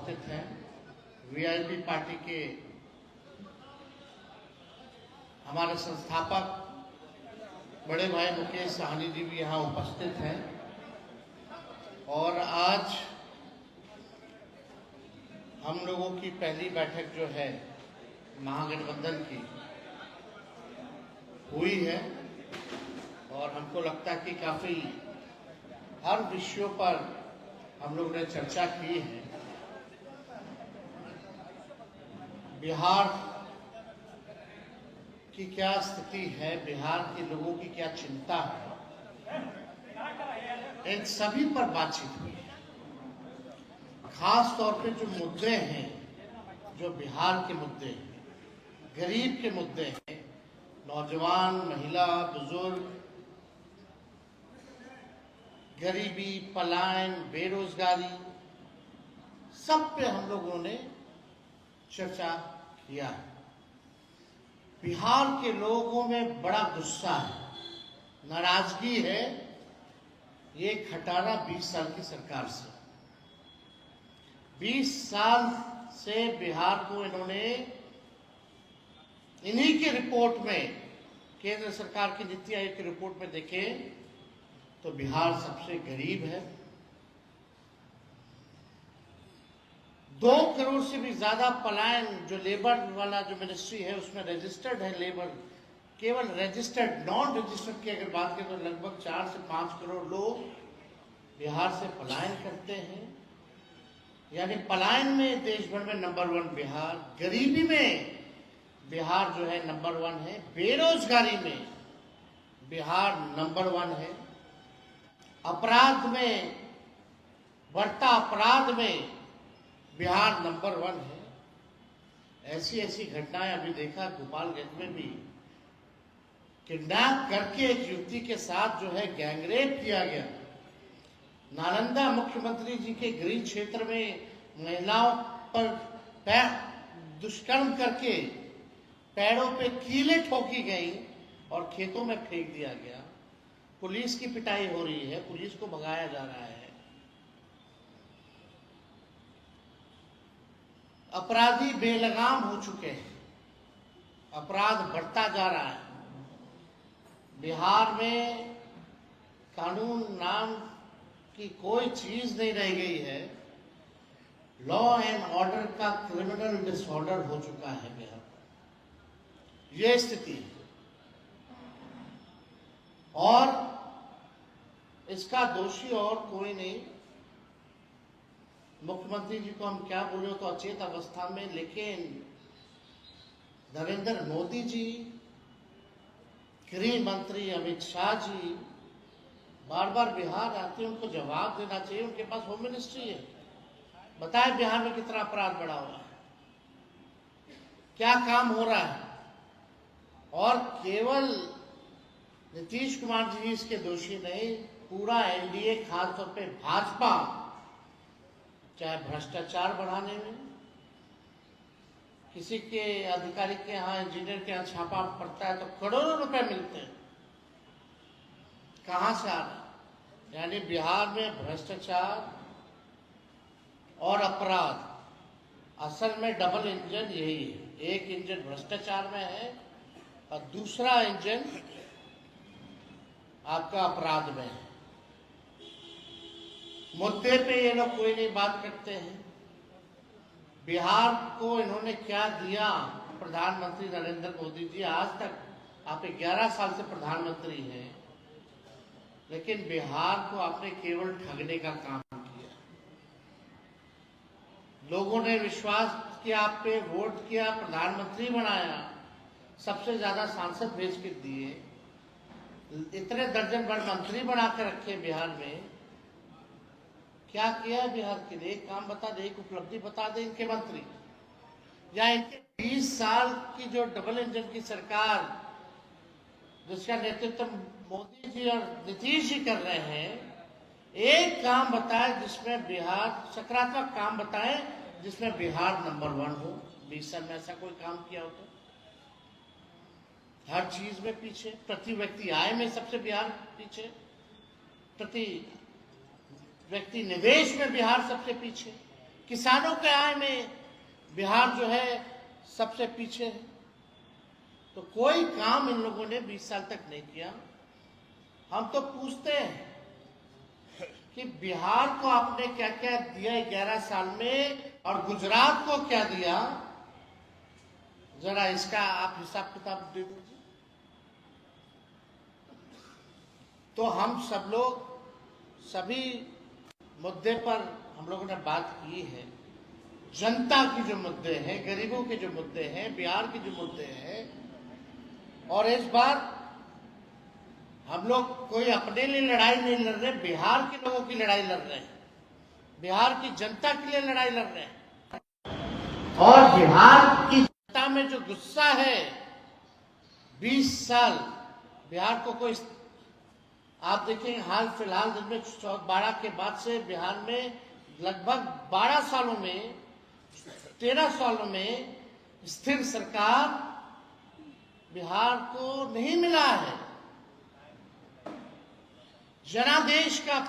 उपस्थित हैं। VIP party के हमारे संस्थापक बड़े भाई मुकेश साहनी जी भी यहाँ उपस्थित हैं और आज हम लोगों की पहली बैठक जो है महागठबंधन की हुई है और हमको लगता है कि काफी हर विषयों पर हम लोग ने चर्चा की है। बिहार की क्या स्थिति है, बिहार के लोगों की क्या चिंता है, इन सभी पर बातचीत हुई है। खास तौर पे जो मुद्दे हैं, जो बिहार के मुद्दे हैं, गरीब के मुद्दे हैं, नौजवान, महिला, बुजुर्ग, गरीबी, पलायन, बेरोजगारी, सब पे हम लोगों ने चर्चा किया है। बिहार के लोगों में बड़ा गुस्सा है, नाराजगी है ये 18-20 साल की सरकार से। 20 साल से बिहार को इन्होंने इन्हीं की रिपोर्ट में, केंद्र सरकार की नीति आयोग की रिपोर्ट में देखें तो बिहार सबसे गरीब है। 2 करोड़ से भी ज्यादा पलायन, जो लेबर वाला जो मिनिस्ट्री है उसमें रजिस्टर्ड है लेबर, केवल रजिस्टर्ड, नॉन रजिस्टर्ड की अगर बात करें तो लगभग 4 से 5 करोड़ लोग बिहार से पलायन करते हैं। यानी पलायन में देश भर में नंबर 1 बिहार, गरीबी में बिहार जो है नंबर 1 है, बेरोजगारी में बिहार नंबर 1 है, अपराध में, बढ़ता अपराध में बिहार नंबर 1 है। ऐसी ऐसी घटनाएं अभी देखा गोपालगंज में भी, किडनैप करके एक युवती के साथ जो है गैंगरेप किया गया। नालंदा मुख्यमंत्री जी के गृह क्षेत्र में महिलाओं पर दुष्कर्म करके पैरों पे कीलें ठोकी गई और खेतों में फेंक दिया गया। पुलिस की पिटाई हो रही है, पुलिस को भगाया जा रहा है। अपराधी बेलगाम हो चुके हैं, अपराध बढ़ता जा रहा है। बिहार में कानून नाम की कोई चीज नहीं रह गई है। लॉ एंड ऑर्डर का क्रिमिनल डिसऑर्डर हो चुका है बिहार में, यह स्थिति है। और इसका दोषी और कोई नहीं, मुख्यमंत्री जी को हम क्या बोले तो अचेत अवस्था में, लेकिन नरेंद्र मोदी जी, गृह मंत्री अमित शाह जी बार बार बिहार आते हैं, उनको जवाब देना चाहिए। उनके पास होम मिनिस्ट्री है, बताए बिहार में कितना अपराध बढ़ा हुआ है, क्या काम हो रहा है। और केवल नीतीश कुमार जी इसके दोषी नहीं, पूरा एनडीए, खासतौर पे भाजपा, चाहे भ्रष्टाचार बढ़ाने में, किसी के अधिकारी के यहाँ, इंजीनियर के यहाँ छापा पड़ता है तो करोड़ों रुपए मिलते हैं, कहां से आ रहा है। यानी बिहार में भ्रष्टाचार और अपराध, असल में डबल इंजन यही है। एक इंजन भ्रष्टाचार में है और दूसरा इंजन आपका अपराध में है। मुद्दे पे ये लोग कोई नहीं बात करते हैं। बिहार को इन्होंने क्या दिया, प्रधानमंत्री नरेंद्र मोदी जी, आज तक आप 11 साल से प्रधानमंत्री हैं, लेकिन बिहार को आपने केवल ठगने का काम किया। लोगों ने विश्वास किया आप पे, वोट किया, प्रधानमंत्री बनाया, सबसे ज्यादा सांसद भेज के दिए, इतने दर्जन भर मंत्री बना कर रखे बिहार में। क्या किया बिहार के लिए? एक काम बता दे, एक उपलब्धि बता दे इनके मंत्री, या इनके 20 साल की जो डबल इंजन की सरकार, जिसका नेतृत्व मोदी जी और नीतीश जी कर रहे हैं, एक काम बताए जिसमें बिहार, सकारात्मक काम बताए जिसमें बिहार नंबर 1 हो। 20 साल में ऐसा कोई काम किया हो तो? हर चीज में पीछे, प्रति व्यक्ति आय में सबसे बिहार पीछे, प्रति व्यक्ति निवेश में बिहार सबसे पीछे, किसानों के आय में बिहार जो है सबसे पीछे है। तो कोई काम इन लोगों ने 20 साल तक नहीं किया। हम तो पूछते हैं कि बिहार को आपने क्या क्या दिया 11 साल में और गुजरात को क्या दिया, जरा इसका आप हिसाब किताब दे दीजिए। तो हम सब लोग सभी मुद्दे पर हम लोगों ने बात की है। जनता की जो मुद्दे हैं, गरीबों के जो मुद्दे हैं, बिहार के जो मुद्दे हैं, और इस बार हम लोग कोई अपने लिए लड़ाई नहीं लड़ रहे, बिहार के लोगों की लड़ाई लड़ रहे हैं, बिहार की जनता के लिए लड़ाई लड़ रहे हैं। और बिहार की जनता में जो गुस्सा है, 20 साल बिहार को कोई, आप देखेंगे हाल फिलहाल 2012 के बाद से बिहार में लगभग 12 सालों में, 13 सालों में स्थिर सरकार बिहार को नहीं मिला है। जनादेश का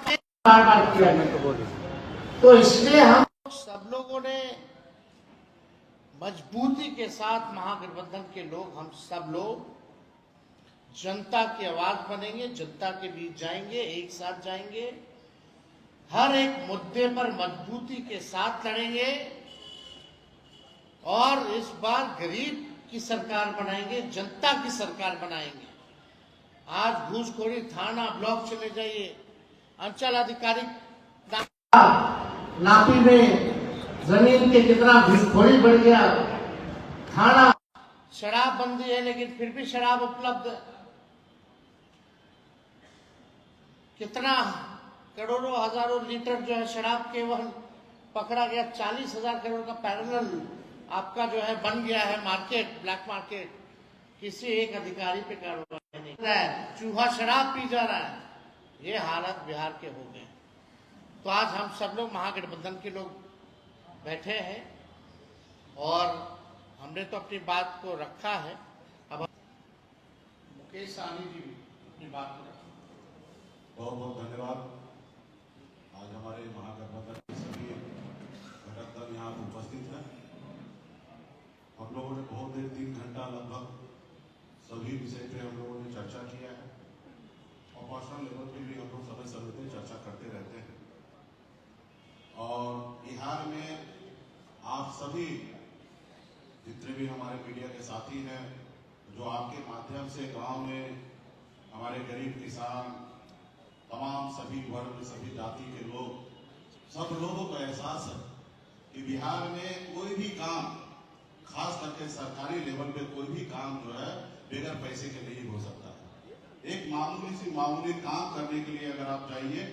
बार बार किया है। तो इसलिए हम सब लोगों ने मजबूती के साथ, महागठबंधन के लोग, हम सब लोग जनता की आवाज बनेंगे, जनता के बीच जाएंगे, एक साथ जाएंगे, हर एक मुद्दे पर मजबूती के साथ लड़ेंगे और इस बार गरीब की सरकार बनाएंगे, जनता की सरकार बनाएंगे। आज घूसखोरी थाना ब्लॉक चले जाइए, अंचल अधिकारी नापी में जमीन के कितना घूसखोरी बढ़ गया, थाना शराब बंदी है लेकिन फिर भी शराब उपलब्ध है। कितना करोड़ों हजारों लीटर जो है शराब केवल पकड़ा गया। 40,000 करोड़ का पैरेलल आपका जो है बन गया है मार्केट, ब्लैक मार्केट। किसी एक अधिकारी पे कार्रवाई नहीं कर रहा है, चूहा शराब पी जा रहा है। ये हालत बिहार के हो गए। तो आज हम सब लोग महागठबंधन के लोग बैठे हैं और हमने तो अपनी बात को रखा है। अब मुकेश सहनी जी अपनी बात को रखा। बहुत बहुत धन्यवाद। आज हमारे महागठबंधन के सभी घटक दल यहाँ उपस्थित हैं। हम लोगों ने बहुत देर 3 घंटा लगभग सभी विषय पे हम लोगों ने चर्चा किया है और पर्सनल लेवल पे भी हम लोग समय समय पे चर्चा करते रहते हैं। और बिहार में आप सभी जितने भी हमारे मीडिया के साथी हैं, जो आपके माध्यम से गांव में हमारे गरीब किसान, तमाम सभी वर्ग, सभी जाति के लोग, सब लोगों को एहसास है कि बिहार में कोई भी काम, खास करके सरकारी लेवल पे कोई भी काम जो है बगैर पैसे के नहीं हो सकता। एक मामूली काम करने के लिए अगर आप जाइए,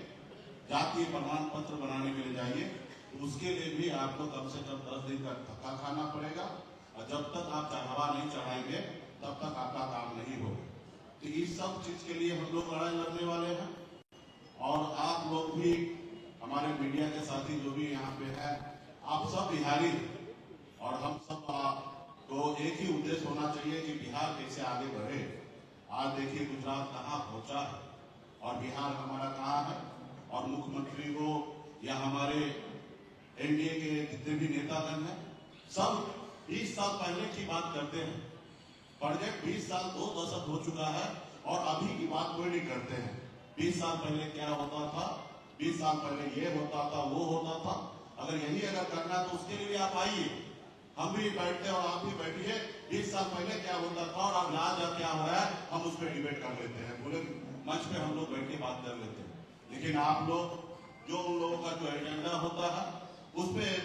जातीय प्रमाण पत्र बनाने के लिए जाइए, तो उसके लिए भी आपको कम से कम 10 दिन का धक्का खाना पड़ेगा और जब तक आप चढ़ावा नहीं चढ़ाएंगे तब तक आपका काम नहीं होगा। तो इस सब चीज के लिए हम लोग लड़ाई लड़ने वाले हैं और आप लोग भी, हमारे मीडिया के साथी जो भी यहाँ पे है, आप सब बिहारी, और हम सब को एक ही उद्देश्य होना चाहिए कि बिहार कैसे आगे बढ़े। आज देखिए गुजरात कहाँ पहुंचा है और बिहार हमारा कहाँ है, और मुख्यमंत्री हो या हमारे एनडीए के जितने भी नेतागण हैं, सब 20 साल पहले की बात करते हैं। प्रोजेक्ट 20 साल 2 दशक हो चुका है और अभी की बात कोई नहीं करते हैं। 20 साल पहले क्या होता था, 20 साल पहले ये होता था, वो होता था। अगर यही करना तो उसके लिए भी आप आइए, हम भी बैठते और आप भी बैठिए। 20 साल पहले क्या होता था और अब आज क्या हो रहा है, हम उस पर डिबेट कर लेते हैं, पूरे मंच पे हम लोग बैठ के बात कर लेते हैं। लेकिन आप लोग जो उन लोगों का जो एजेंडा होता है उस पर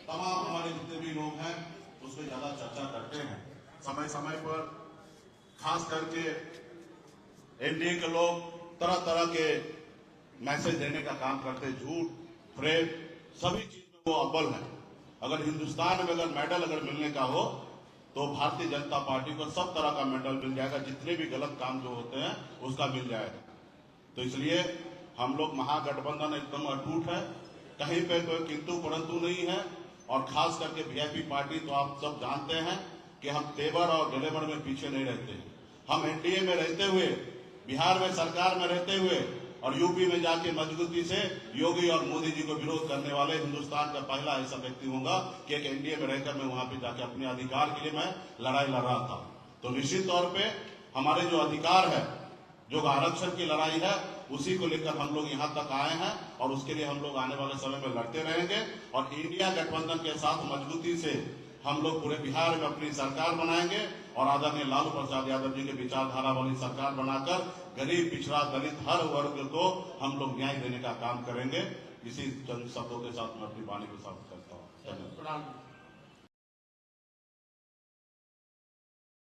तमाम हमारे जितने भी लोग हैं उस पर ज्यादा चर्चा करते हैं। समय समय पर खास करके एनडीए के लोग तरह तरह के मैसेज देने का काम करते, झूठ, फ्रेब, सभी चीज में वो अव्वल है। अगर हिंदुस्तान में अगर मेडल अगर मिलने का हो तो भारतीय जनता पार्टी को सब तरह का मेडल मिल जाएगा, जितने भी गलत काम जो होते हैं उसका मिल जाएगा। तो इसलिए हम लोग महागठबंधन एकदम अटूट है, कहीं पे कोई किंतु परंतु नहीं है। और खास करके वीआईपी पार्टी तो आप सब जानते हैं कि हम तेवर और गलेवर में पीछे नहीं रहते हैं। हम एनडीए में रहते हुए, बिहार में सरकार में रहते हुए और यूपी में जाके मजबूती से योगी और मोदी जी को विरोध करने वाले हिंदुस्तान का पहला ऐसा व्यक्ति होगा कि एक एनडीए में रहकर मैं वहां पे जाके अपने अधिकार के लिए मैं लड़ाई लड़ रहा था। तो निश्चित तौर पे हमारे जो अधिकार है, जो आरक्षण की लड़ाई है, उसी को लेकर हम लोग यहाँ तक आए हैं और उसके लिए हम लोग आने वाले समय में लड़ते रहेंगे। और इंडिया गठबंधन के साथ मजबूती से हम लोग पूरे बिहार में अपनी सरकार बनाएंगे और आदरणीय लालू प्रसाद यादव जी के विचारधारा वाली सरकार बनाकर गरीब, पिछड़ा, दलित हर वर्ग को हम लोग न्याय देने का काम करेंगे। इसी चंद शब्दों के साथ मैं अपनी वाणी को समाप्त करता हूँ। धन्यवाद।